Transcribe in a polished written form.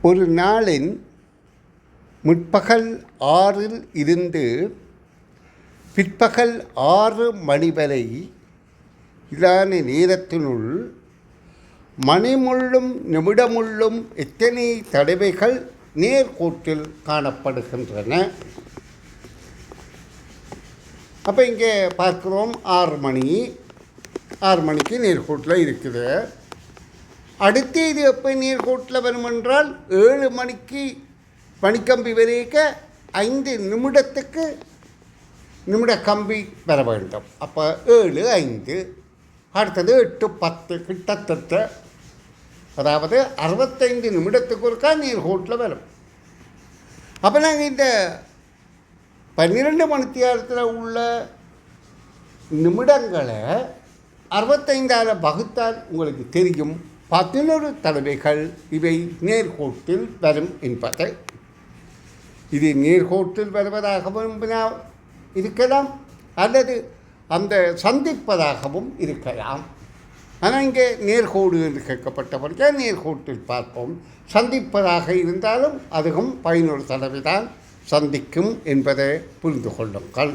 ஒரு நாளின் முற்பகல் 6 இருந்து பிற்பகல் 6 மணி வரை இதான நேரத்தினுள் மணிமுள்ளும் நிமிடமுள்ளும் எத்தனை தடவைகள் நேர்கோட்டில் காணப்படுகின்றன. அப்போ இங்கே பார்க்குறோம் 6 மணிக்கு நேர்கோட்டில் இருக்குது. அடுத்து இது எப்போ நேர்கோட்டில் வருமென்றால் 7 மணிக்கு பனிக்கம்பி வரைக்க 5 நிமிடத்துக்கு நிமிட கம்பி வர வேண்டும். அப்போ 7, 5, அடுத்தது 8, 10 கிட்டத்தட்ட, அதாவது 65 நிமிடத்துக்கு ஒருக்கா நேர்கோட்டில் வரும். அப்போ நாங்கள் இந்த 12 மணி நேரத்தில் உள்ள நிமிடங்களை 65ஆல் வகுத்தால் உங்களுக்கு தெரியும் 11 தடவைகள் இவை நேர்கோட்டில் வரும் என்பதை. இது நேர்கோட்டில் வருவதாகவும் இருக்கலாம், அல்லது அந்த சந்திப்பதாகவும் இருக்கலாம். ஆனால் இங்கே நேர்கோடு என்று கேட்கப்பட்டபடியாக நேர்கோட்டில் பார்ப்போம். சந்திப்பதாக இருந்தாலும் அதுவும் 11 தடவை தான் சந்திக்கும் என்பதை புரிந்து கொள்ளுங்கள்.